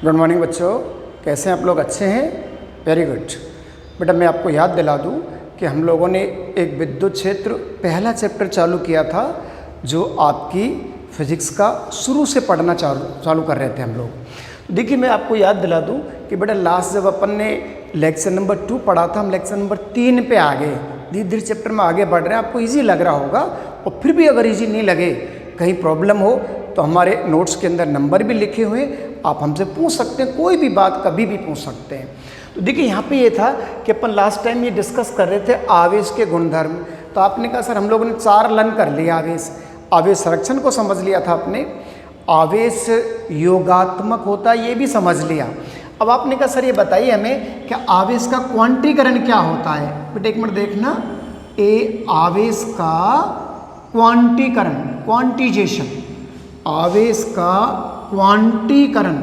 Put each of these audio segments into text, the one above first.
Good morning बच्चों, कैसे हैं आप लोग? अच्छे हैं? Very good. बेटा मैं आपको याद दिला दूं कि हम लोगों ने एक विद्युत क्षेत्र पहला चैप्टर चालू किया था जो आपकी फिजिक्स का शुरू से पढ़ना चालू कर रहे थे हम लोग। देखिए मैं आपको याद दिला दूं कि बेटा लास्ट जब अपन ने लेक्चर नंबर 2 पढ़ा था, हम लेक्चर नंबर 3 पे आ गए। धीरे धीरे चैप्टर में आगे बढ़ रहे हैं, आपको ईजी लग रहा होगा। और फिर भी अगर ईजी नहीं लगे, कहीं प्रॉब्लम हो तो हमारे नोट्स के अंदर नंबर भी लिखे हुए, आप हमसे पूछ सकते हैं, कोई भी बात कभी भी पूछ सकते हैं। तो देखिए यहाँ पे ये था कि अपन लास्ट टाइम ये डिस्कस कर रहे थे आवेश के गुणधर्म। तो आपने कहा सर हम लोगों ने 4 लर्न कर लिया। आवेश संरक्षण को समझ लिया था आपने, आवेश योगात्मक होता है ये भी समझ लिया। अब आपने कहा सर ये बताइए हमें कि आवेश का क्वांटीकरण क्या होता है। बेटा एक मिनट देखना, आवेश का क्वांटीकरण, क्वांटिजेशन, आवेश का क्वांटीकरण,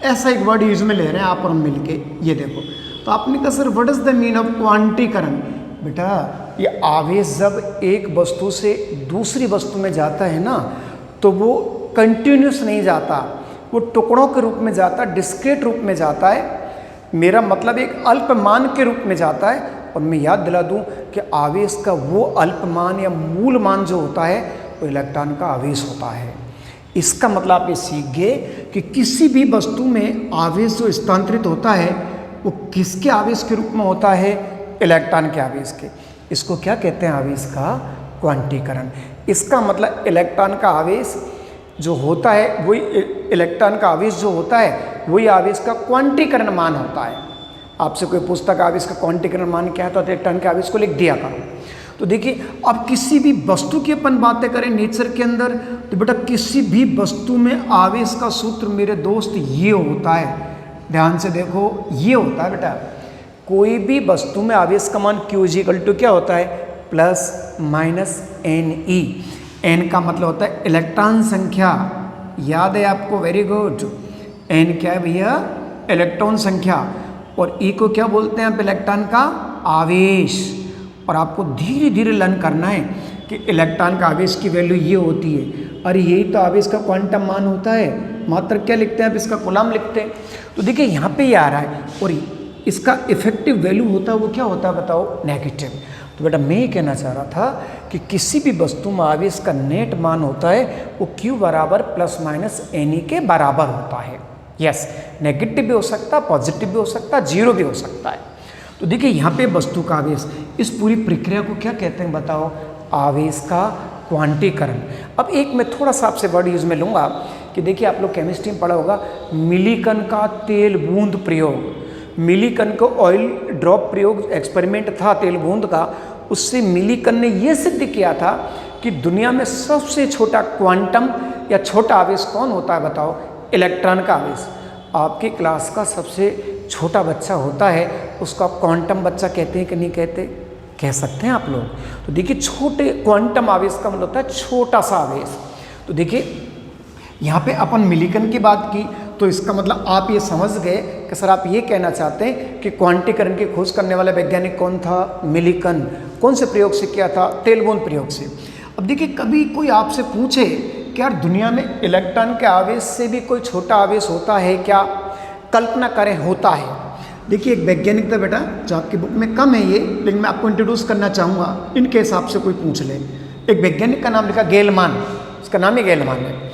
ऐसा एक वर्ड यूज में ले रहे हैं आप और हम मिलके। ये देखो, तो आपने कहा sir what is the mean of क्वांटीकरण। बेटा ये आवेश जब एक वस्तु से दूसरी वस्तु में जाता है ना, तो वो कंटिन्यूस नहीं जाता, वो टुकड़ों के रूप में जाता है, डिस्क्रीट रूप में जाता है। मेरा मतलब एक अल्पमान के रूप में जाता है। और मैं याद दिला दूं कि आवेश का वो अल्पमान या मूल मान जो होता है वो इलेक्ट्रॉन का आवेश होता है। इसका मतलब आप ये सीख गए कि किसी भी वस्तु में आवेश जो स्थानांतरित होता है वो किसके आवेश के रूप में होता है? इलेक्ट्रॉन के आवेश के। इसको क्या कहते हैं? आवेश का क्वांटीकरण। इसका मतलब इलेक्ट्रॉन का आवेश जो होता है वही इलेक्ट्रॉन का आवेश जो होता है वही आवेश का क्वांटीकरण मान होता है। आपसे कोई पुस्तक आवेश का क्वांटीकरण मान क्या है तो इलेक्ट्रॉन के आवेश को लिख दिया करो। तो देखिए अब किसी भी वस्तु की अपन बातें करें नेचर के अंदर, तो बेटा किसी भी वस्तु में आवेश का सूत्र मेरे दोस्त ये होता है। ध्यान से देखो, ये होता है बेटा, कोई भी वस्तु में आवेश का मान Q = क्या होता है? ±NE। एन का मतलब होता है इलेक्ट्रॉन संख्या, याद है आपको? Very good. एन क्या है भैया? इलेक्ट्रॉन संख्या। और ई को क्या बोलते हैं आप? इलेक्ट्रॉन का आवेश। और आपको धीरे धीरे लर्न करना है कि इलेक्ट्रॉन का आवेश की वैल्यू ये होती है। अरे यही तो आवेश का क्वांटम मान होता है। मात्र क्या लिखते हैं आप? इसका कूलम लिखते हैं। तो देखिए यहाँ पे ये आ रहा है और इसका इफेक्टिव वैल्यू होता है वो क्या होता है बताओ? नेगेटिव। तो बेटा मैं ये कहना चाह रहा था कि किसी भी वस्तु में आवेश का नेट मान होता है वो Q ± NE के बराबर होता है। यस, नेगेटिव भी हो सकता है, पॉजिटिव भी हो सकता है, जीरो भी हो सकता है। तो देखिए यहाँ पे वस्तु का आवेश, इस पूरी प्रक्रिया को क्या कहते हैं बताओ? आवेश का क्वांटीकरण। अब एक मैं थोड़ा सा आपसे वर्ड यूज में लूँगा कि देखिए आप लोग केमिस्ट्री में पढ़ा होगा मिलीकन का तेल बूंद प्रयोग। मिलीकन को ऑयल ड्रॉप प्रयोग एक्सपेरिमेंट था तेल बूंद का। उससे मिलीकन ने यह सिद्ध किया था कि दुनिया में सबसे छोटा क्वांटम या छोटा आवेश कौन होता है बताओ? इलेक्ट्रॉन का आवेश। आपकी क्लास का सबसे छोटा बच्चा होता है, उसको आप क्वांटम बच्चा कहते हैं कि नहीं कहते? कह सकते हैं आप लोग। तो देखिए छोटे क्वांटम आवेश का मतलब होता है छोटा सा आवेश। तो देखिए यहाँ पे अपन मिलीकन की बात की, तो इसका मतलब आप ये समझ गए कि सर आप ये कहना चाहते हैं कि क्वांटीकरण की खोज करने वाला वैज्ञानिक कौन था? मिलीकन। कौन से प्रयोग से किया था? तेल बूंद प्रयोग से। अब देखिए कभी कोई आपसे पूछे कि यार दुनिया में इलेक्ट्रॉन के आवेश से भी कोई छोटा आवेश होता है क्या? कल्पना करें होता है। देखिए एक वैज्ञानिक था बेटा जो आपकी बुक में कम है ये, लेकिन मैं आपको इंट्रोड्यूस करना चाहूँगा इनके हिसाब से कोई पूछ ले। एक वैज्ञानिक का नाम लिखा गेलमान, उसका नाम ही गेलमान है।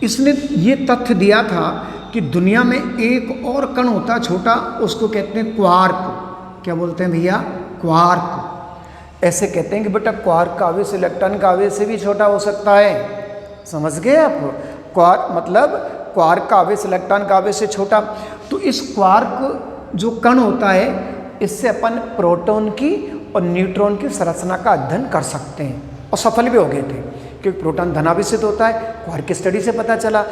इसने ये तथ्य दिया था कि दुनिया में एक और कण होता है छोटा, उसको कहते हैं क्वार्क। क्या बोलते हैं भैया? क्वार्क। ऐसे कहते हैं कि बेटा क्वार्क का आवेश इलेक्ट्रॉन का आवेश से भी छोटा हो सकता है। समझ गए आप? क्वार्क मतलब क्वार्क का आवेश इलेक्ट्रॉन का आवेश से छोटा। तो इस क्वार्क जो कण होता है इससे अपन प्रोटॉन की और न्यूट्रॉन की संरचना का अध्ययन कर सकते हैं और सफल भी हो गए थे, क्योंकि प्रोटॉन धनावेशित होता है, क्वार्क की स्टडी से पता चला।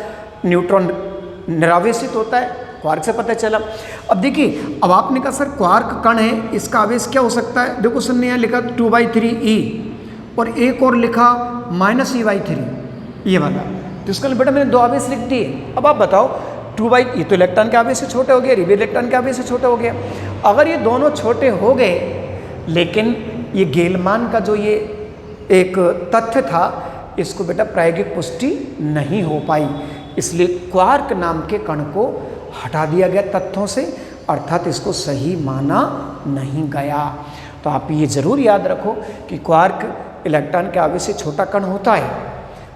न्यूट्रॉन निरावेशित होता है, क्वार्क से पता चला। अब देखिए अब आपने कहा सर क्वार्क कण है, इसका आवेश क्या हो सकता है? देखो सर ने यहाँ लिखा 2/3e और एक और लिखा -e/3, ये वाला। तो इसका बेटा मैंने 2 आवेश लिख दिए। अब आप बताओ ये तो इलेक्ट्रॉन के आवेश से छोटे हो गए, ये भी इलेक्ट्रॉन के आवेश से छोटे हो गया। अगर ये दोनों छोटे हो गए, लेकिन ये गेलमान का जो ये एक तथ्य था इसको बेटा प्रायोगिक पुष्टि नहीं हो पाई, इसलिए क्वार्क नाम के कण को हटा दिया गया तथ्यों से, अर्थात इसको सही माना नहीं गया। तो आप ये जरूर याद रखो कि क्वार्क इलेक्ट्रॉन के आवेश से छोटा कण होता है,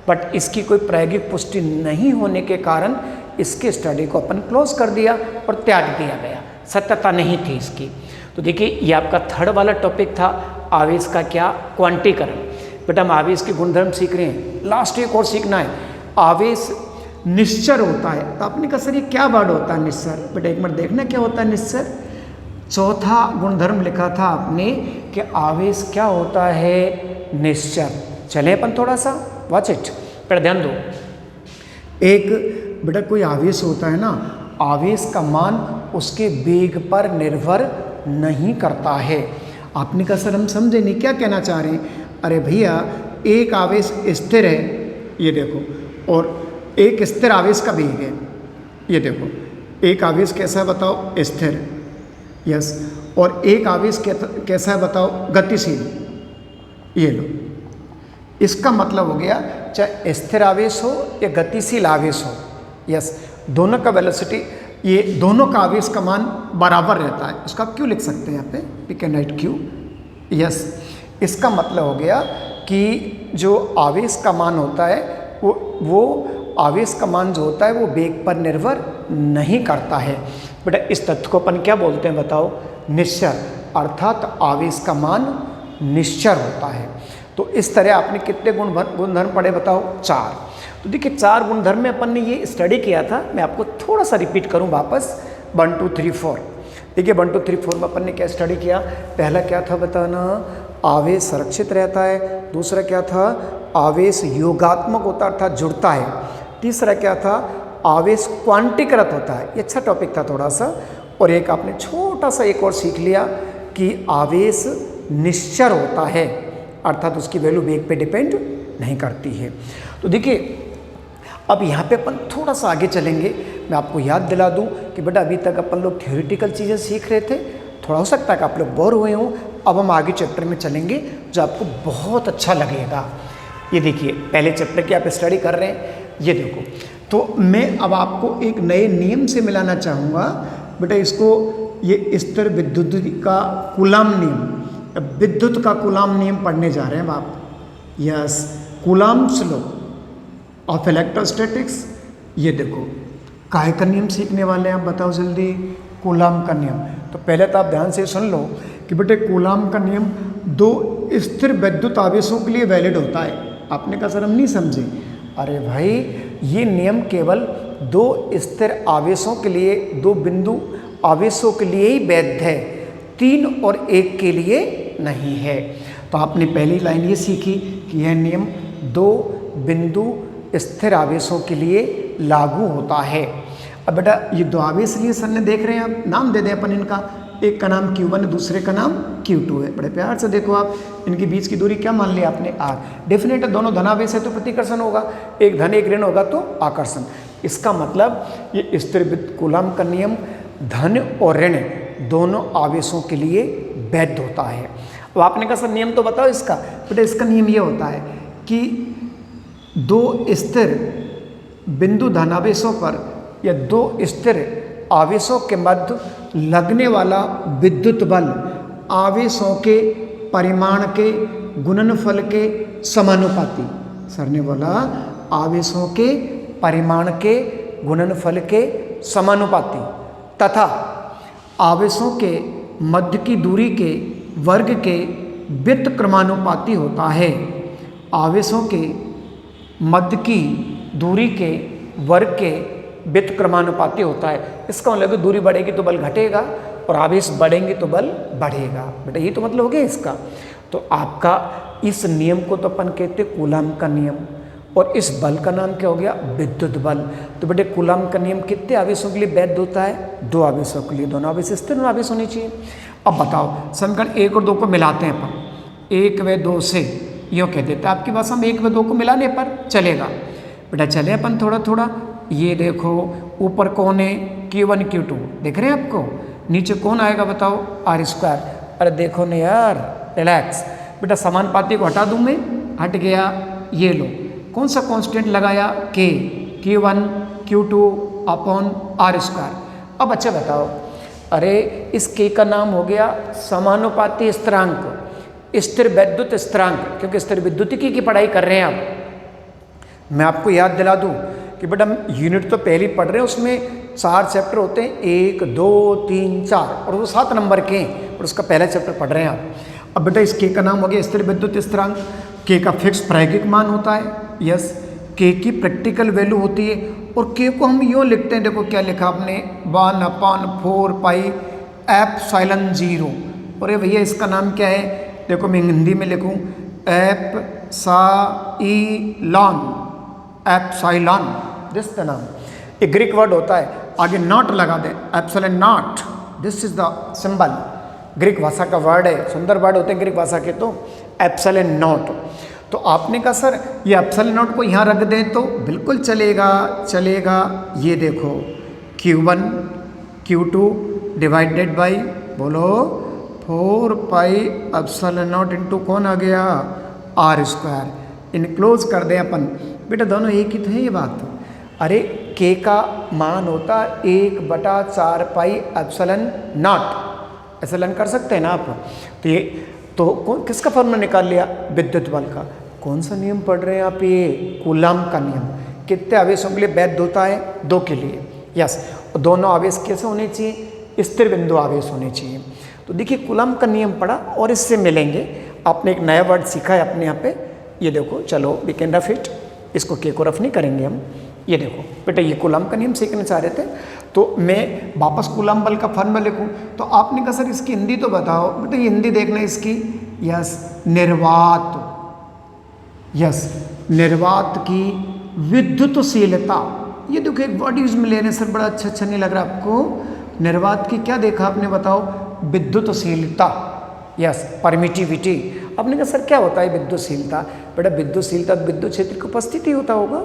बट इसकी कोई प्रायोगिक पुष्टि नहीं होने के कारण इसके स्टडी को अपन क्लोज कर दिया और त्याग दिया गया, सत्यता नहीं थी इसकी। तो देखिए ये आपका थर्ड वाला टॉपिक था, आवेश का क्या, क्वांटीकरण। बेटा हम आवेश के गुणधर्म सीख रहे हैं, लास्ट एक और सीखना है। आवेश निश्चर होता है, तो आपने कहा सर ये क्या वर्ड होता है निश्चर? बेटा एक मिनट देखना क्या होता है निश्चर। चौथा गुणधर्म लिखा था आपने कि आवेश क्या होता है, निश्चर। चले अपन थोड़ा सा वॉच इट, पर ध्यान दो। एक बेटा कोई आवेश होता है ना, आवेश का मान उसके वेग पर निर्भर नहीं करता है। आपने कहा सर हम समझे नहीं, क्या कहना चाह रहे हैं? अरे भैया एक आवेश स्थिर है, ये देखो, और एक स्थिर आवेश का वेग है, ये देखो। एक आवेश कैसा है बताओ, स्थिर, यस, और एक आवेश कैसा है बताओ, गतिशील, ये लो। इसका मतलब हो गया चाहे स्थिर आवेश हो या गतिशील आवेश हो, यस, दोनों का वेलोसिटी, ये दोनों का आवेश का मान बराबर रहता है। उसका क्यू लिख सकते हैं यहाँ पे, we can write Q, yes. इसका मतलब हो गया कि जो आवेश का मान होता है वो आवेश का मान जो होता है वो वेग पर निर्भर नहीं करता है। बेटा इस तथ्य को अपन क्या बोलते हैं बताओ, निश्चर, अर्थात आवेश का मान निश्चर होता है। तो इस तरह आपने कितने गुणधर्म पढ़े बताओ, 4। तो देखिए 4 गुणधर्म में अपन ने ये स्टडी किया था, मैं आपको थोड़ा सा रिपीट करूं वापस, 1 2 3 4। देखिए 1 2 3 4 में अपन ने क्या स्टडी किया। पहला क्या था बताना, आवेश संरक्षित रहता है। दूसरा क्या था, आवेश योगात्मक होता है अर्थात जुड़ता है। तीसरा क्या था, आवेश क्वांटीकृत होता है, ये अच्छा टॉपिक था थोड़ा सा। और एक आपने छोटा सा एक और सीख लिया कि आवेश निश्चर होता है, अर्थात उसकी वैल्यू वेग पे डिपेंड नहीं करती है। तो देखिए अब यहाँ पे अपन थोड़ा सा आगे चलेंगे। मैं आपको याद दिला दूँ कि बेटा अभी तक अपन लोग थ्योरेटिकल चीज़ें सीख रहे थे, थोड़ा हो सकता है कि आप लोग बोर हुए हों। अब हम आगे चैप्टर में चलेंगे जो आपको बहुत अच्छा लगेगा। ये देखिए पहले चैप्टर की आप स्टडी कर रहे हैं, ये देखो। तो मैं अब आपको एक नए नियम से मिलाना चाहूँगा बेटा, इसको ये स्थिर विद्युत का कूलाम नियम, विद्युत का कूलाम नियम पढ़ने जा रहे हैं आप, yes, coulombs law of electrostatics. ये देखो काहे का नियम सीखने वाले हैं आप बताओ जल्दी, कूलाम का नियम। तो पहले तो आप ध्यान से सुन लो कि बेटे कूलाम का नियम 2 स्थिर विद्युत आवेशों के लिए वैलिड होता है। आपने कहा सर हम नहीं समझे। अरे भाई ये नियम केवल 2 स्थिर आवेशों के लिए, 2 बिंदु आवेशों के लिए ही वैध है, 3 और 1 के लिए नहीं है। तो आपने पहली लाइन ये सीखी कि यह नियम 2 बिंदु स्थिर आवेशों के लिए लागू होता है। अब बेटा ये 2 आवेश लिए सर ने देख रहे हैं आप, नाम दे दें अपन इनका, एक का नाम Q1 है, दूसरे का नाम Q2 है। बड़े प्यार से देखो आप, इनके बीच की दूरी क्या मान लिया आपने, R। डेफिनेट है दोनों धनावेश है तो प्रतिकर्षण होगा, एक धन एक ऋण होगा तो आकर्षण। इसका मतलब ये स्थिर कूलाम का नियम धन और ऋण दोनों आवेशों के लिए वैध होता है। अब आपने कहा सर नियम तो बताओ इसका। बेटा इसका नियम ये होता है कि 2 स्थिर बिंदु धनावेशों पर या 2 स्थिर आवेशों के मध्य लगने वाला विद्युत बल आवेशों के परिमाण के गुणनफल के समानुपाती। सर ने बोला आवेशों के परिमाण के गुणनफल के समानुपाती तथा आवेशों के मध्य की दूरी के वर्ग के व्युत्क्रमानुपाती होता है। आवेशों के मध्य की दूरी के वर्ग के व्युत्क्रमानुपाती होता है। इसका मतलब दूरी बढ़ेगी तो बल घटेगा और आवेश बढ़ेंगे तो बल बढ़ेगा। बेटा ये तो मतलब हो गया इसका। तो आपका इस नियम को तो अपन कहते हैं कूलाम का नियम, और इस बल का नाम क्या हो गया, विद्युत बल। तो बेटे कूलाम का नियम कितने आवेशों के लिए वैध होता है, 2 आवेशों के लिए, दोनों आवेश स्थिर आवेश होनी चाहिए। अब बताओ समीकरण 1 और 2 को मिलाते हैं अपन, 1 व 2 से यूँ कह देते हैं आपकी भाषा में 1 व 2 को मिलाने पर चलेगा। बेटा चले अपन थोड़ा थोड़ा, ये देखो ऊपर कौन है, Q1 Q2 देख रहे हैं आपको, नीचे कौन आएगा बताओ, R²। अरे देखो ना यार, रिलैक्स। बेटा समानुपाती को हटा दूँ मैं, हट गया, ये लो कौन सा कांस्टेंट लगाया, K, Q1 Q2 upon are square. अब अच्छा बताओ, अरे इस के का नाम हो गया समानुपाती स्थिरांक, स्थिर वैद्युत स्थिरांक, क्योंकि स्थिर विद्युतिकी की पढ़ाई कर रहे हैं आप। मैं आपको याद दिला दूं कि बेटा यूनिट तो पहले ही पढ़ रहे हैं, उसमें 4 चैप्टर होते हैं, 1 2 3 4, और वो 7 नंबर के हैं, और उसका पहला चैप्टर पढ़ रहे हैं आप। अब बेटा इस के का नाम हो गया स्थिर विद्युत स्थिरांक। के का फिक्स प्रायोगिक मान होता है, यस। के की प्रैक्टिकल वैल्यू होती है, और के को हम यूँ लिखते हैं, देखो क्या लिखा आपने, 1/4 पाई एप्सिलॉन 0। और ये भैया इसका नाम क्या है, देखो मैं हिंदी में लिखूं, एप्सिलॉन, एप्सिलॉन, दिस द नाम। एक ग्रीक वर्ड होता है, आगे नॉट लगा दें, epsilon not, this is the symbol. Greek भाषा का वर्ड है, सुंदर वर्ड होते हैं ग्रीक भाषा के, तो एप्सिलॉन नॉट। तो आपने कहा सर ये एप्सिलॉन नॉट को यहाँ रख दें तो बिल्कुल चलेगा, चलेगा। ये देखो Q1 Q2 डिवाइडेड बाई, बोलो 4 पाई एप्सिलॉन नॉट इंटू कौन आ गया, आर स्क्वायर। इनक्लोज कर दें अपन, बेटा दोनों एक ही तो है ये बात। अरे के का मान होता 1/4 पाई एप्सिलॉन नॉट, ऐसा लन कर सकते हैं ना आप। तो ये तो किसका फॉर्मूला निकाल लिया, विद्युत बल का। कौन सा नियम पढ़ रहे हैं आप, ये कूलॉम का नियम। कितने आवेशों के लिए वैध होता है, 2 के लिए, यस। और दोनों आवेश कैसे होने चाहिए, स्थिर बिंदु आवेश होने चाहिए। तो देखिए कूलॉम का नियम पढ़ा, और इससे मिलेंगे। आपने एक नया वर्ड सीखा है अपने यहाँ पे, ये देखो, चलो वी कैन रफ इट, इसको के को रफ नहीं करेंगे हम। ये देखो बेटा ये कूलॉम का नियम सीखना चाह रहे थे, तो मैं वापस कूलॉम बल का फॉर्मूला लिखूं, तो आपने कहा सर इसकी हिंदी तो बताओ। बेटा ये हिंदी देखना इसकी, यस, निर्वात, यस, निर्वात की विद्युतशीलता। ये देखो एक वर्ड यूज में ले रहे हैं सर, बड़ा अच्छा अच्छा नहीं लग रहा आपको। निर्वात की क्या देखा आपने, बताओ, विद्युतशीलता, यस, परमिटिविटी। आपने कहा सर क्या होता है विद्युतशीलता, बेटा विद्युतशीलता विद्युत क्षेत्र की उपस्थिति होता होगा,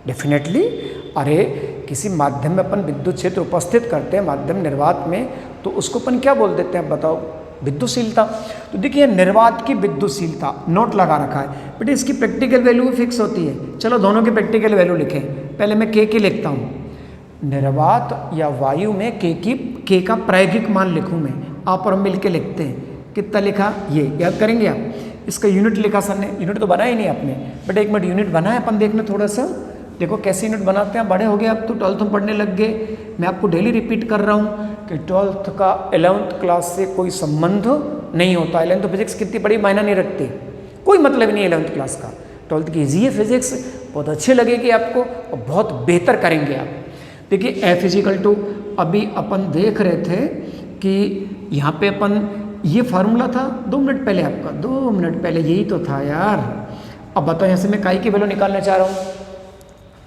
डेफिनेटली। अरे किसी माध्यम में अपन विद्युत क्षेत्र उपस्थित करते हैं, माध्यम निर्वात में, तो उसको अपन क्या बोल देते हैं बताओ, विद्युतशीलता। तो देखिए निर्वात की विद्युतशीलता नोट लगा रखा है, बेटा इसकी प्रैक्टिकल वैल्यू भी फिक्स होती है। चलो दोनों की प्रैक्टिकल वैल्यू लिखें, पहले मैं के लिखता हूँ। निर्वात या वायु में के का प्रायोगिक मान लिखूँ मैं, आप और हम मिल के लिखते हैं। कितना लिखा, ये याद करेंगे आप। इसका यूनिट लिखा सर ने, यूनिट तो बनाया ही नहीं आपने, बट एक मिनट यूनिट बनाया अपन, देखना थोड़ा सा, देखो कैसे यूनिट बनाते हैं। बड़े हो गए आप तो, 12th में पढ़ने लग गए। मैं आपको डेली रिपीट कर रहा हूँ कि 12th का 11th क्लास से कोई संबंध नहीं होता। 11th तो फिजिक्स कितनी बड़ी मायना नहीं रखती, कोई मतलब नहीं है 11th क्लास का। 12th की ईजी है फिजिक्स, बहुत अच्छी लगेगी आपको और बहुत बेहतर करेंगे आप। देखिए एफ इजिकल टू, अभी अपन देख रहे थे कि यहाँ पे अपन ये फार्मूला था 2 मिनट पहले, आपका 2 मिनट पहले यही तो था यार। अब बताओ यहाँ से मैं काई की वैल्यू निकालना चाह रहा हूँ,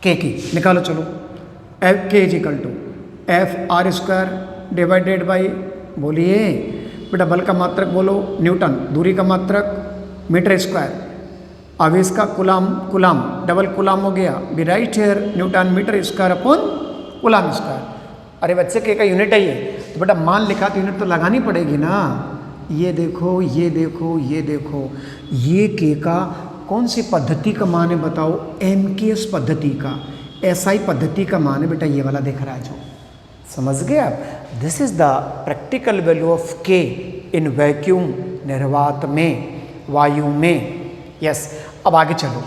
के की निकालो, चलो। एफ के equal to F R square divided by, बोलिए बेटा बल का मात्रक बोलो न्यूटन, दूरी का मात्रक मीटर स्क्वायर, आवेश का कुलाम, कुलाम डबल कुलाम हो गया, be right here, newton meter square upon coulomb square. अरे बच्चे के का यूनिट है ये, तो बेटा मान लिखा तो यूनिट तो लगानी पड़ेगी ना। ये देखो ये देखो ये देखो, ये के का कौन सी पद्धति का मान है बताओ, एमकेएस पद्धति का, एसआई पद्धति का मान है बेटा, ये वाला दिख रहा है जो, समझ गए आप। This is the practical value of के इन वैक्यूम, निर्वात में, वायु में, यस। अब आगे चलो,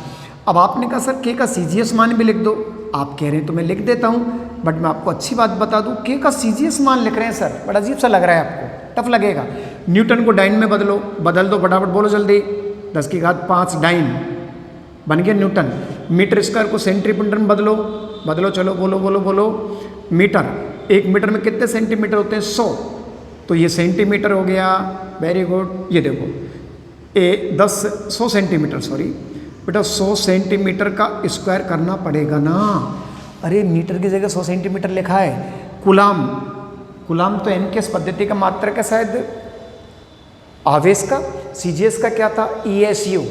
अब आपने कहा सर के का सीजीएस मान भी लिख दो, आप कह रहे हैं तो मैं लिख देता हूँ, बट मैं आपको अच्छी बात बता दूँ, के का सीजीएस मान लिख रहे हैं सर, बड़ा अजीब सा लग रहा है आपको, टफ लगेगा। न्यूटन को डाइन में बदलो, बदल दो फटाफट, बोलो जल्दी, 10 की घात 5 डाइन बन गया न्यूटन। मीटर स्क्वायर को सेंटीमीटर में बदलो, बदलो, चलो बोलो बोलो बोलो। मीटर, 1 मीटर में कितने सेंटीमीटर होते हैं, 100, तो ये सेंटीमीटर हो गया, वेरी गुड। ये देखो 100 सेंटीमीटर, सॉरी बेटा 100 सेंटीमीटर का स्क्वायर करना पड़ेगा ना। अरे मीटर की जगह 100 सेंटीमीटर लिखा है। कुलाम, कुलाम तो एमकेएस पद्धति का मात्रक है शायद, आवेश का, सीजीएस का क्या था, ईएसयू।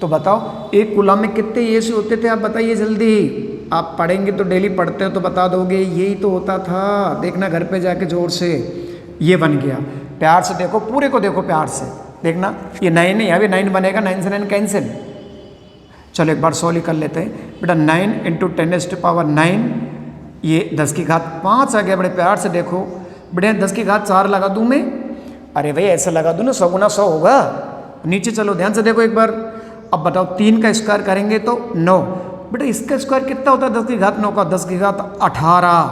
तो बताओ एक कुलाम में कितने ईएसयू होते थे, आप बताइए जल्दी, आप पढ़ेंगे तो डेली पढ़ते हो तो बता दोगे, यही तो होता था, देखना घर पे जाके जोर से। ये बन गया, प्यार से देखो, पूरे को देखो प्यार से देखना, ये 9 है, अभी 9 बनेगा, 9 से 9 कैंसिल। चलो एक बार 100 कर लेते हैं बेटा, 9 × 10⁻⁹ ये 10 की घात 5 आ गया, बड़े प्यार से देखो बेटे 10 की घात 4 लगा दूं मैं, अरे भाई ऐसा लगा दूं ना 100 गुना 100 होगा। नीचे चलो ध्यान से देखो एक बार, अब बताओ 3 का स्क्वायर करेंगे तो 9, बेटा इसका स्क्वायर कितना होता है 10 की घात 9 का, 10 की घात 18।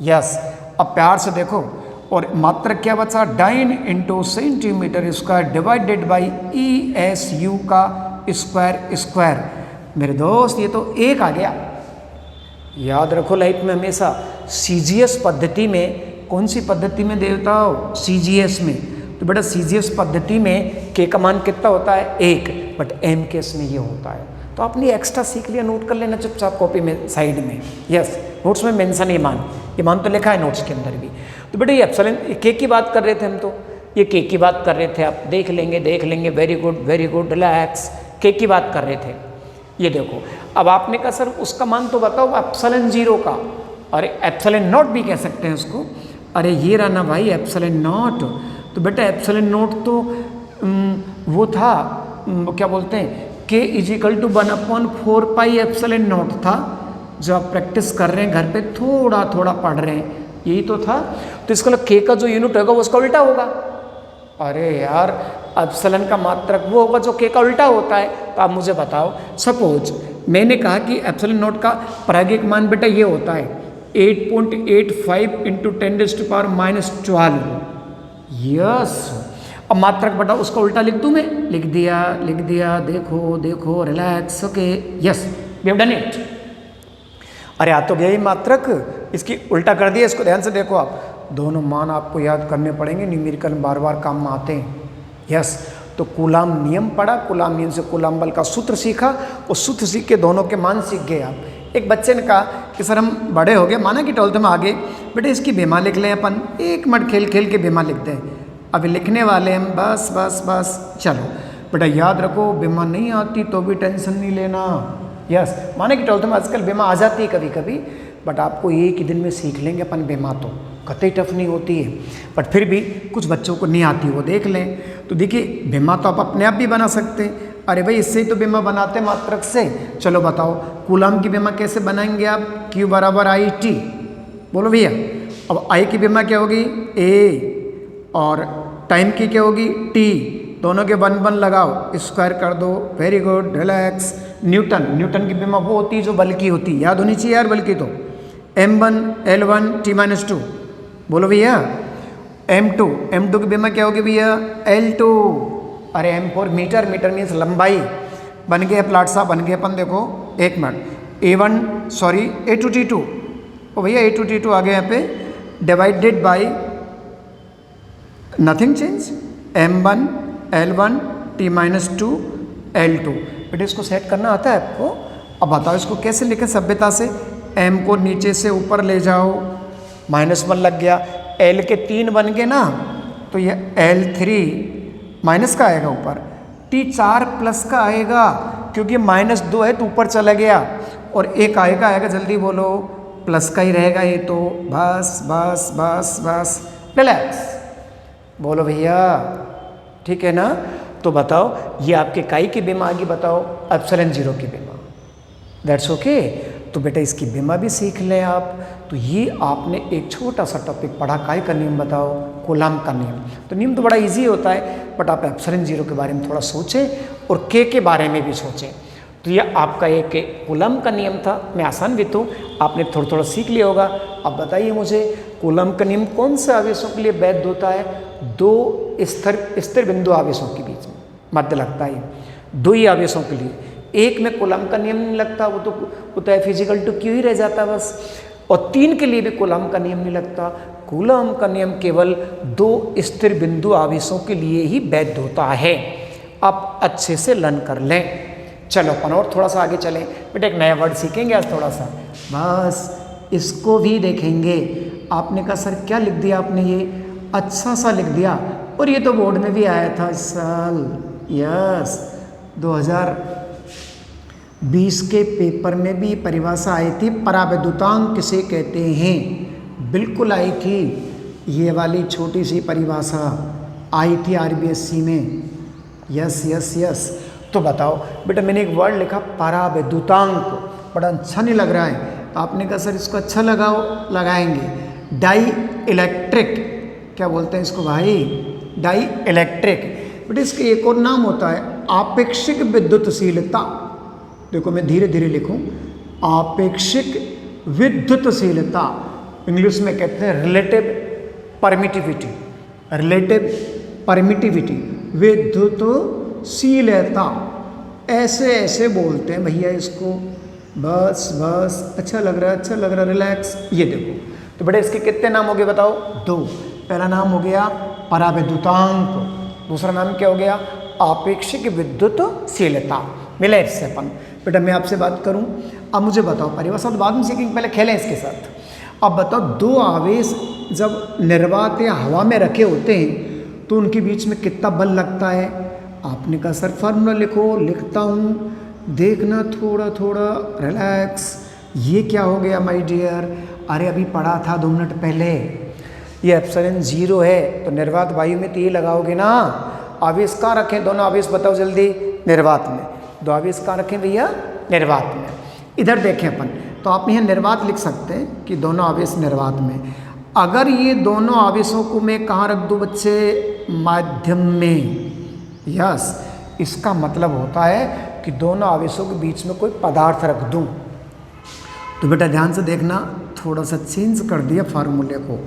यस, अब प्यार से देखो और मात्रक क्या बचा, dyne into centimeter square divided by ESU का स्क्वायर। मेरे दोस्त ये तो 1 आ गया। याद रखो लाइफ में हमेशा CGS पद्धति में, कौन सी पद्धति में देवता हो, CGS में, तो बेटा CGS पद्धति में k का मान कितना होता है 1, बट M केस में ये होता है। तो आपने एक्स्ट्रा सीख लिया, नोट कर लेना चुपचाप कॉपी में साइड में। यस, नोट्स में मेंशन ये मान तो लिखा है नोट्स के अंदर भी। तो बेटा ये एप्सिलॉन k की बात कर रहे थे हम, तो ये k की बात कर रहे थे, आप देख लेंगे। वेरी गुड रिलैक्स, k की बात कर रहे थे। ये देखो अब आपने कहा सर उसका मान तो बताओ एप्सिलॉन 0 का, अरे एप्सिलॉन नॉट भी कह सकते हैं उसको, अरे ये रहा ना भाई एप्सिलॉन नॉट। तो बेटा एप्सिलॉन नॉट तो वो था क्या बोलते हैं k = 1/4 एप्सिलॉन नॉट था, जो आप प्रैक्टिस कर रहे हैं घर पे थोड़ा थोड़ा पढ़ रहे हैं, यही तो था। तो इसका मतलब k का जो यूनिट होगा वो उसका उल्टा होगा। अरे यार एप्सिलॉन का मात्रक वो होगा जो k का उल्टा होता है। तो आप मुझे बताओ, सपोज मैंने कहा कि एप्सिलॉन नॉट का प्रायोगिक मान बेटा ये होता है 8.85 × 10⁻⁻12। यस, अब मात्रक बेटा उसका उल्टा लिख दूं मैं, लिख दिया, देखो relax, okay yes we have done it. अरे आ तो गया ही मात्रक, इसकी उल्टा कर दिया, इसको ध्यान से देखो आप, दोनों मान आपको याद करने पड़ेंगे, न्यूमेरिकल बार बार काम में आते हैं। यस, तो कूलाम नियम पढ़ा, कूलाम नियम से कूलाम बल का सूत्र सीखा, और सूत्र सीख के दोनों के मान सीख गए आप। एक बच्चे ने कहा कि सर हम बड़े हो गए, माना कि 12th में आ गए, बेटे इसकी बेमा लिख लें अपन, 1 मिनट खेल के बेमा लिख दें। अभी लिखने वाले हम, बस चलो बेटा याद रखो, बेमा नहीं आती तो भी टेंशन नहीं लेना। यस, माने कि 12th में आजकल बेमा आ जाती है कभी कभी, बट आपको एक ही दिन में सीख लेंगे अपन बेमा, तो कतई टफ नहीं होती है, बट फिर भी कुछ बच्चों को नहीं आती, वो देख लें। तो देखिए बेमा तो आप अपने आप भी बना सकते हैं, अरे भाई इससे ही तो बेमा बनाते मात्रक से। चलो बताओ कूलाम की बेमा कैसे बनाएंगे आप, Q = I/T, बोलो भैया। अब I की बेमा क्या होगी A, और टाइम की क्या होगी T, दोनों के 1 लगाओ, स्क्वायर कर दो, वेरी गुड रिलैक्स। न्यूटन की बेमा वो होती है जो बल की होती है, याद होनी चाहिए यार, बल की तो M1 L1 T-2, बोलो भैया। M2 की बेमा क्या होगी भैया L2, अरे M4 मीटर मीन्स लंबाई, बन गए प्लाट साहब, बन गए अपन, देखो 1 मिनट, A2 T2, ओ भैया A2 T2 आ गया यहाँ पे, divided by nothing change, M1 L1 T-2 L2। बेटे इसको सेट करना आता है आपको। अब बताओ इसको कैसे लिखें सभ्यता से, M को नीचे से ऊपर ले जाओ, -1 लग गया, L के 3 बन गए ना, तो ये L3 माइनस का आएगा ऊपर, T 4 प्लस का आएगा, क्योंकि -2 है तो ऊपर चला गया, और एक आएगा जल्दी बोलो, प्लस का ही रहेगा ये तो, बस रिलैक्स, बोलो भैया, ठीक है ना। तो बताओ ये आपके काई की बेमा आ गई, बताओ एप्सिलॉन 0 की बेमा, दैट्स ओके। तो बेटा इसकी बेमा भी सीख लें आप। तो ये आपने एक छोटा सा टॉपिक पढ़ा, काई का नियम बताओ, कूलाम का नियम। तो नियम तो बड़ा इजी होता है, बट आप एप्सिलॉन 0 के बारे में थोड़ा सोचें और के बारे में भी सोचें। तो ये आपका एक कूलाम का नियम था, मैं आसान भी हूँ, आपने थोड़ा सीख लिया होगा। अब बताइए मुझे कूलाम का नियम कौन से आवेशों के लिए वैध होता है, 2 स्थिर बिंदु आवेशों के बीच में मध्य लगता है, 2 ही आवेशों के लिए, एक में कूलाम का नियम नहीं लगता, वो तो F = Q ही रह जाता बस, और 3 के लिए भी कूलाम का नियम नहीं लगता। कूलाम का नियम केवल 2 स्थिर बिंदु आवेशों के लिए ही वैध होता है। आप अच्छे से लर्न कर लें। चलो अपन और थोड़ा सा आगे चलें, बेटा एक नया वर्ड सीखेंगे आज थोड़ा सा, बस इसको भी देखेंगे। आपने कहा सर क्या लिख दिया आपने, ये अच्छा सा लिख दिया, और ये तो बोर्ड में भी आया था इस साल, यस 2020 के पेपर में भी परिभाषा आई थी, परावैद्युतांक किसे कहते हैं, बिल्कुल आई थी, ये वाली छोटी सी परिभाषा आई थी RBSC में, यस। तो बताओ बेटा मैंने एक वर्ड लिखा परावैद्युतांक, बड़ा अच्छा नहीं लग रहा है, आपने कहा सर इसको अच्छा लगाओ, लगाएंगे। डाई इलेक्ट्रिक, क्या बोलते हैं इसको भाई, डाई इलेक्ट्रिक। बट इसके एक और नाम होता है आपेक्षिक विद्युतशीलता। देखो मैं धीरे धीरे लिखूं, आपेक्षिक विद्युतशीलता, इंग्लिश में कहते हैं रिलेटिव परमिटिविटी, रिलेटिव परमिटिविटी, विद्युतशीलता, ऐसे ऐसे बोलते हैं भैया इसको। बस बस, अच्छा लग रहा है, अच्छा लग रहा है, रिलैक्स। ये देखो, तो बेटा इसके कितने नाम हो गए बताओ? दो। पहला नाम हो गया पराविद्युतांक, दूसरा नाम क्या हो गया? आपेक्षिक विद्युतशीलता। मिला इससे अपन। बेटा मैं आपसे बात करूं, अब मुझे बताओ, परिभाषा तो बाद में सीखेंगे, पहले खेलें इसके साथ। अब बताओ, दो आवेश जब निर्वात या हवा में रखे होते हैं तो उनके बीच में कितना बल लगता है? आपने कहा सर फॉर्मूला लिखो, लिखता हूँ, देखना थोड़ा थोड़ा, रिलैक्स। ये क्या हो गया माय डियर? अरे अभी पढ़ा था 2 मिनट पहले, ये एप्सिलॉन 0 है, तो निर्वात वायु में तो ये लगाओगे ना। आवेश कहाँ रखें दोनों आवेश, बताओ जल्दी? निर्वात में। दो आवेश कहाँ रखें भैया? निर्वात में। इधर देखें अपन, तो आप यहाँ निर्वात लिख सकते हैं कि दोनों आवेश निर्वात में। अगर ये दोनों आवेशों को मैं कहाँ रख दूँ बच्चे? माध्यम में। यस, इसका मतलब होता है कि दोनों आवेशों के बीच में कोई पदार्थ रख दूं। तो बेटा ध्यान से देखना, थोड़ा सा चेंज कर दिया फार्मूले को,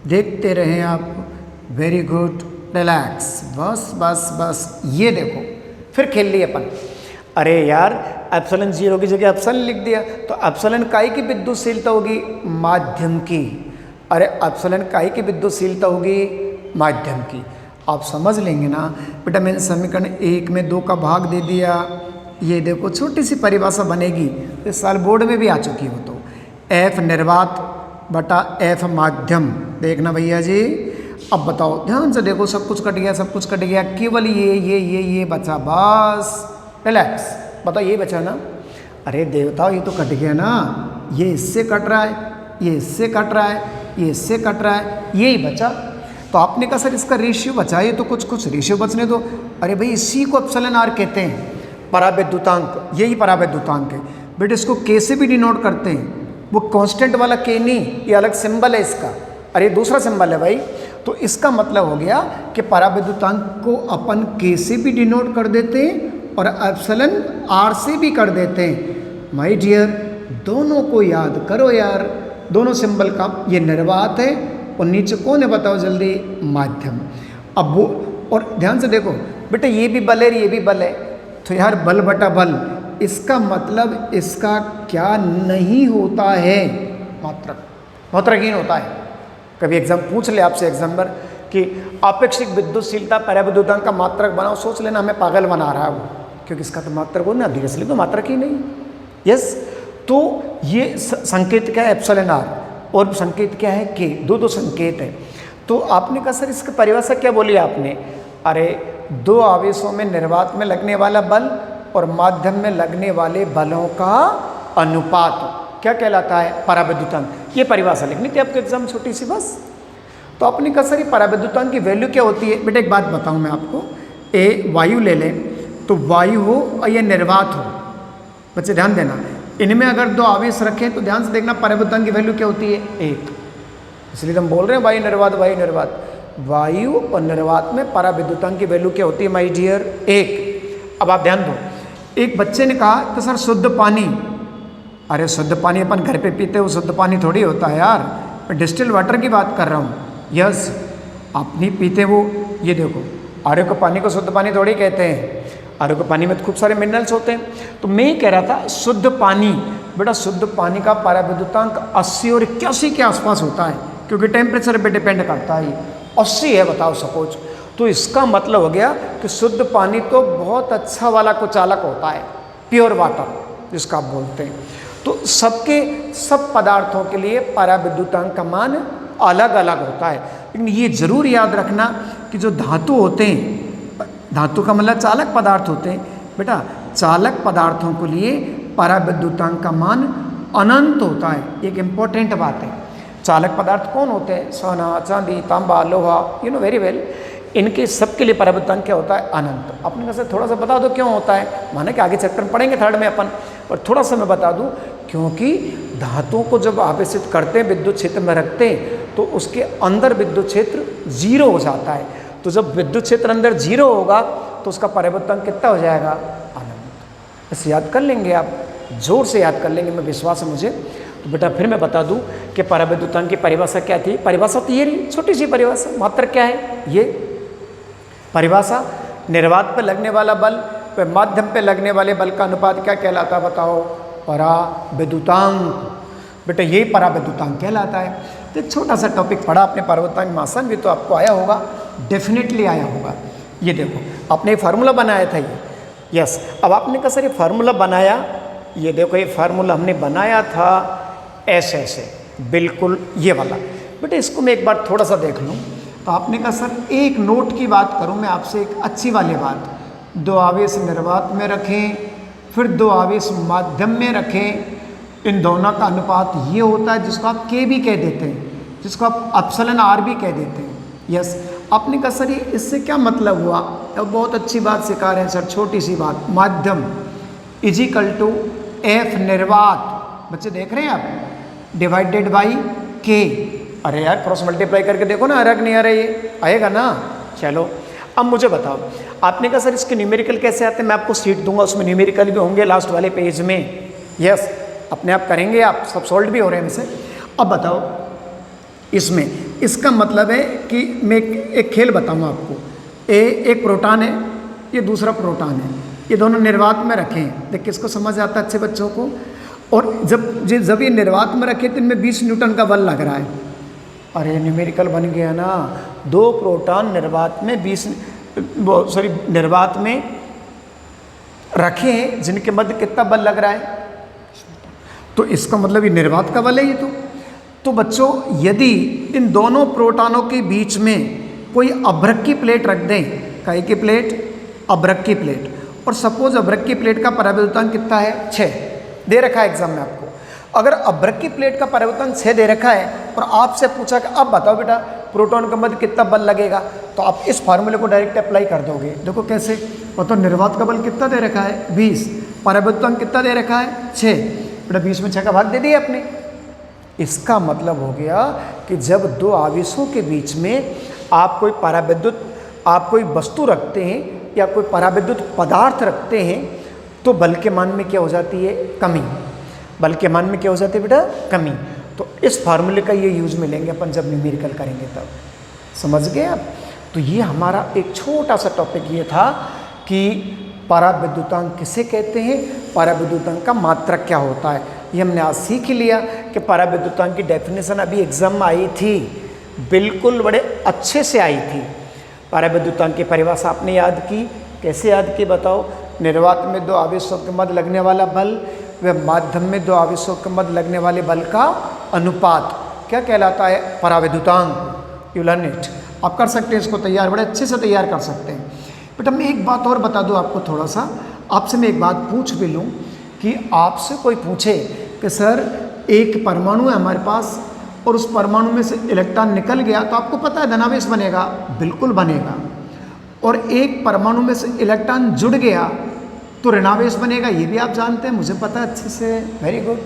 देखते रहें आप। वेरी गुड, रिलैक्स, बस बस बस। ये देखो, फिर खेल लिए अपन। अरे यार, एप्सिलॉन 0 की जगह एप्सिलॉन लिख दिया, तो एप्सिलॉन काई की विद्युतशीलता होगी? माध्यम की। अरे एप्सिलॉन काई की विद्युतशीलता होगी? माध्यम की। आप समझ लेंगे ना बेटा, मैंने समीकरण 1 में 2 का भाग दे दिया। ये देखो छोटी सी परिभाषा बनेगी, इस साल बोर्ड में भी आ चुकी हो। तो F निर्वात बटा F माध्यम, देखना भैया जी। अब बताओ ध्यान से देखो, सब कुछ कट गया, सब कुछ कट गया, केवल ये बचा, बस रिलैक्स। बताओ ये बचा ना? अरे देवताओं, ये तो कट गया ना, ये इससे कट रहा है, ये इससे कट रहा है, ये इससे कट रहा है, यही बचा। तो आपने कहा सर इसका रेशियो बचा, ये तो कुछ रेशियो बचने दो। अरे भाई इसी को एप्सिलॉन आर कहते हैं, पराविद्युतांक, यही पराविद्युतांक है। बेटा इसको के से भी डिनोट करते हैं, वो कांस्टेंट वाला के नहीं, ये अलग सिंबल है इसका। अरे दूसरा सिंबल है भाई। तो इसका मतलब हो गया कि पराविद्युतांक को अपन के से भी डिनोट कर देते हैं और एप्सिलॉन आर से भी कर देते हैं। माय डियर, दोनों को याद करो यार, दोनों सिंबल का, ये निर्वात है और नीचे कौन है बताओ जल्दी? माध्यम। अब वो, और ध्यान से देखो बेटा, ये भी बल है, ये भी बल है, तो यार बल बटा बल, इसका मतलब इसका क्या नहीं होता है? मात्रक, मात्रकहीन होता है। कभी एग्जाम पूछ ले आपसे एग्जामिनर कि आपेक्षिक विद्युतशीलता पराविद्युतांक का मात्रक बनाओ, सोच लेना हमें पागल बना रहा है वो, क्योंकि इसका तो मात्रक हो ना, धीरे से तो मात्रक ही नहीं। यस, तो ये संकेत क्या है? एप्सिलॉन आर, और संकेत क्या है? के। दो संकेत है। तो आपने कहा सर इसकी परिभाषा क्या बोली आपने? अरे दो आवेशों में निर्वात में लगने वाला बल और माध्यम में लगने वाले बलों का अनुपात क्या कहलाता है? पराविद्युतांक। ये परिभाषा लिखनी थी आपके एग्जाम, छोटी सी बस। तो आपने कहा सर ये पराविद्युतांक की वैल्यू क्या होती है? बेटा एक बात बताऊं मैं आपको, ए वायु ले लें, तो वायु हो और ये निर्वात हो, बच्चे ध्यान देना, इनमें अगर दो आवेश रखें तो ध्यान से देखना पराविद्युतांक की वैल्यू क्या होती है? 1। इसलिए हम बोल रहे हैं वायु निर्वात, वायु निर्वात। वायु और निर्वात में पराविद्युतांक की वैल्यू क्या होती है माय डियर? 1। अब आप ध्यान दो, एक बच्चे ने कहा कि सर शुद्ध पानी, अरे शुद्ध पानी अपन घर पे पीते हो, शुद्ध पानी थोड़ी होता है यार, मैं डिस्टिल वाटर की बात कर रहा हूँ। यस, आप नहीं पीते वो, ये देखो आरओ के पानी को शुद्ध पानी थोड़ी कहते हैं, आरओ के पानी में तो खूब सारे मिनरल्स होते हैं। तो मैं ही कह रहा था शुद्ध पानी, बेटा शुद्ध पानी का पराविद्युतांक 80 और 81 के आसपास होता है, क्योंकि टेम्परेचर पे डिपेंड करता है। 80 है बताओ सपोज, तो इसका मतलब हो गया कि शुद्ध पानी तो बहुत अच्छा वाला कुचालक होता है, प्योर वाटर जिसका आप बोलते हैं। तो सबके सब पदार्थों के लिए पराविद्युतांक का मान अलग अलग होता है। लेकिन ये जरूर याद रखना कि जो धातु होते हैं, धातु का मतलब चालक पदार्थ होते हैं, बेटा चालक पदार्थों के लिए पराविद्युतांक का मान अनंत होता है। एक इम्पोर्टेंट बात है, चालक पदार्थ कौन होते हैं? सोना, चांदी, तांबा, लोहा, यू नो वेरी वेल, इनके सबके लिए पराविद्युतांक क्या होता है? अनंत। अपने कैसे थोड़ा सा बता दो क्यों होता है, माने कि आगे चैप्टर में पढ़ेंगे थर्ड में अपन, और थोड़ा सा मैं बता दूं क्योंकि धातुओं को जब आवेशित करते हैं, विद्युत क्षेत्र में रखते हैं, तो उसके अंदर विद्युत क्षेत्र 0 हो जाता है। तो जब विद्युत क्षेत्र अंदर 0 होगा तो उसका पराविद्युतांक कितना हो जाएगा? अनंत। इसे याद कर लेंगे आप, जोर से याद कर लेंगे, मैं विश्वास है मुझे। तो बेटा फिर मैं बता दूं कि पराविद्युतांक की परिभाषा क्या थी। परिभाषा तो ये रही, छोटी सी परिभाषा, मात्र क्या है ये परिभाषा? निर्वात पर लगने वाला बल व माध्यम पर लगने वाले बल का अनुपात क्या कहलाता है बताओ? पराविद्युतांक। बेटा यही पराविद्युतांक कहलाता है। तो एक छोटा सा टॉपिक पढ़ा आपने पराविद्युतांक में, आसान भी तो आपको आया होगा, डेफिनेटली आया होगा। ये देखो आपने फार्मूला बनाया था ये, यस। अब आपने कहा सर ये फार्मूला बनाया, ये देखो ये फार्मूला हमने बनाया था ऐसे, बिल्कुल ये वाला। बेटा इसको मैं एक बार थोड़ा सा देख लूँ। तो आपने कहा सर एक नोट की बात करूँ मैं आपसे, एक अच्छी वाली बात, 2 आवेश निर्वात में रखें, फिर 2 आवेश माध्यम में रखें, इन दोनों का अनुपात ये होता है जिसको आप के भी कह देते हैं, जिसको आप एप्सिलॉन आर भी कह देते हैं, यस। आपने कहा सर ये इससे क्या मतलब हुआ? तो बहुत अच्छी बात सिखा रहे हैं सर, छोटी सी बात, माध्यम इजिकल टू एफ निर्वात, बच्चे देख रहे हैं आप, डिवाइडेड बाई के। अरे यार क्रॉस मल्टीप्लाई करके देखो ना, अर्क नहीं आ रहा, ये आएगा ना। चलो अब मुझे बताओ, आपने कहा सर इसके न्यूमेरिकल कैसे आते हैं? मैं आपको सीट दूंगा, उसमें न्यूमेरिकल भी होंगे लास्ट वाले पेज में, यस। अपने आप करेंगे आप, सब सॉल्व भी हो रहे हैं वैसे। अब बताओ इसमें, इसका मतलब है कि मैं एक खेल बताऊंगा आपको। एक प्रोटॉन है, ये दूसरा प्रोटॉन है, ये दोनों निर्वात में रखे हैं। देख किसको समझ आता है अच्छे बच्चों को? और जब ये निर्वात में रखे तो इनमें 20 न्यूटन का बल लग रहा है। अरे न्यूमेरिकल बन गया ना, 2 प्रोटॉन निर्वात में निर्वात में रखे हैं जिनके मध्य कितना बल लग रहा है? तो इसका मतलब ये निर्वात का बल है ये तो बच्चों यदि इन दोनों प्रोटॉनों के बीच में कोई अभ्रक की प्लेट रख दें, काहे की प्लेट? अभ्रक की प्लेट, और सपोज अभ्रक की प्लेट का पराविद्युतांक कितना है? 6 दे रखा है एग्जाम में आपको। अगर अभ्रक की प्लेट का पराविद्युतांक 6 दे रखा है और आपसे पूछा कि अब बताओ बेटा प्रोटॉन के मध्य कितना बल लगेगा, तो आप इस फार्मूले को डायरेक्ट अप्लाई कर दोगे। देखो कैसे, वो तो निर्वात का बल कितना दे रखा है? 20, पराविद्युतांक कितना दे रखा है? 6, बेटा 20 में 6 का भाग दे दिया आपने। इसका मतलब हो गया कि जब 2 आवेशों के बीच में आप कोई पराविद्युत, आप कोई वस्तु रखते हैं या कोई पराविद्युत पदार्थ रखते हैं, तो बल के मान में क्या हो जाती है? कमी। बल के मान में क्या हो जाती है बेटा? कमी। तो इस फार्मूले का ये यूज में लेंगे अपन जब न्यूमेरिकल करेंगे तब, समझ गए आप? तो ये हमारा एक छोटा सा टॉपिक ये था कि पराविद्युतांक किसे कहते हैं, पराविद्युतांक का मात्रक क्या होता है। ये हमने आज सीख लिया कि पराविद्युतांक की डेफिनेशन अभी एग्जाम में आई थी, बिल्कुल बड़े अच्छे से आई थी। पराविद्युतांक की परिभाषा आपने याद की, कैसे याद की बताओ? निर्वात में 2 आवेशों के मध्य लगने वाला बल व माध्यम में 2 आवेशों के मध्य लगने वाले बल का अनुपात क्या कहलाता है? पराविद्युतांक। यू लर्न इट, आप कर सकते हैं इसको तैयार, बड़े अच्छे से तैयार कर सकते हैं। बेटा मैं एक बात और बता दूं आपको, थोड़ा सा आपसे मैं एक बात पूछ भी लूँ कि आपसे कोई पूछे कि सर एक परमाणु है हमारे पास और उस परमाणु में से इलेक्ट्रॉन निकल गया, तो आपको पता है धनावेश बनेगा? बिल्कुल बनेगा। और एक परमाणु में से इलेक्ट्रॉन जुड़ गया तो ऋणावेश बनेगा, ये भी आप जानते हैं, मुझे पता है अच्छे से, वेरी गुड।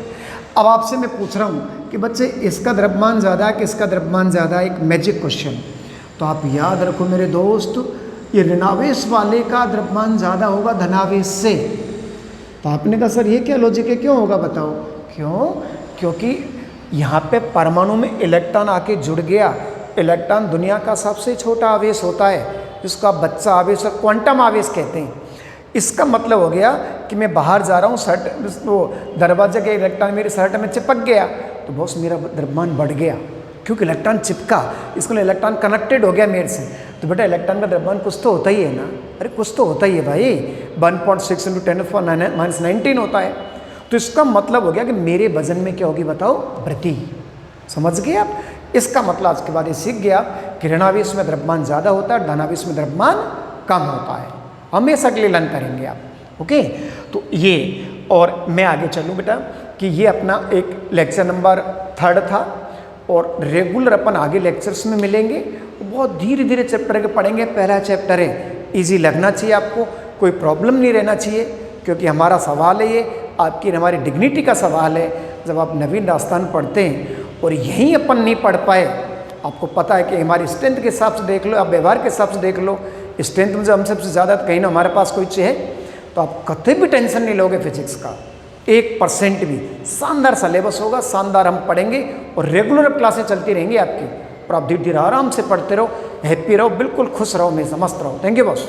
अब आपसे मैं पूछ रहा हूँ कि बच्चे इसका द्रव्यमान ज़्यादा है कि इसका द्रव्यमान ज़्यादा है? एक मैजिक क्वेश्चन। तो आप याद रखो मेरे दोस्त, ये ऋणावेश वाले का द्रव्यमान ज़्यादा होगा धनावेश से। तो आपने कहा सर ये क्या लॉजिक है, क्यों होगा बताओ? क्यों? क्योंकि यहाँ पे परमाणु में इलेक्ट्रॉन आके जुड़ गया। इलेक्ट्रॉन दुनिया का सबसे छोटा आवेश होता है, जिसका बच्चा आवेश और क्वांटम आवेश कहते हैं। इसका मतलब हो गया कि मैं बाहर जा रहा हूँ, शर्ट वो दरवाजे के इलेक्ट्रॉन मेरी शर्ट में चिपक गया, तो बॉस मेरा द्रव्यमान बढ़ गया, क्योंकि इलेक्ट्रॉन चिपका, इसको इलेक्ट्रॉन कनेक्टेड हो गया मेरे से। तो बेटा इलेक्ट्रॉन का द्रव्यमान कुछ तो होता ही है ना? अरे कुछ तो होता ही है भाई, 1.6 × 10⁻⁻19 होता है। तो इसका मतलब हो गया कि मेरे वजन में क्या होगी बताओ? वृद्धि। समझ गए आप? इसका मतलब आज के बाद ये सीख गया कि ऋणावेश में द्रव्यमान ज़्यादा होता है, धनावेश में द्रव्यमान कम होता है। हमेशा के लिए लर्न करेंगे आप, ओके? तो ये, और मैं आगे चलूँ बेटा कि ये अपना एक लेक्चर नंबर 3 था, और रेगुलर अपन आगे लेक्चर्स में मिलेंगे। बहुत धीरे धीरे चैप्टर के पढ़ेंगे। पहला चैप्टर है, इजी लगना चाहिए आपको, कोई प्रॉब्लम नहीं रहना चाहिए, क्योंकि हमारा सवाल है ये आपकी हमारी डिग्निटी का सवाल है। जब आप नवीन दास्तान पढ़ते हैं और यहीं अपन नहीं पढ़ पाए, आपको पता है कि हमारी स्ट्रेंथ के हिसाब से देख लो, आप व्यवहार के हिसाब से देख लो, स्ट्रेंथ में जब हम सबसे ज़्यादा कहीं ना हमारे पास कोई चीज़ है, तो आप कतई भी टेंशन नहीं लोगे फिजिक्स का 1% भी। शानदार सिलेबस होगा, शानदार हम पढ़ेंगे और रेगुलर क्लासें चलती रहेंगी आपकी, और आप धीरे धीरे आराम से पढ़ते रहो, हैप्पी रहो, बिल्कुल खुश रहो, हमेशा मस्त रहो। Thank you boss.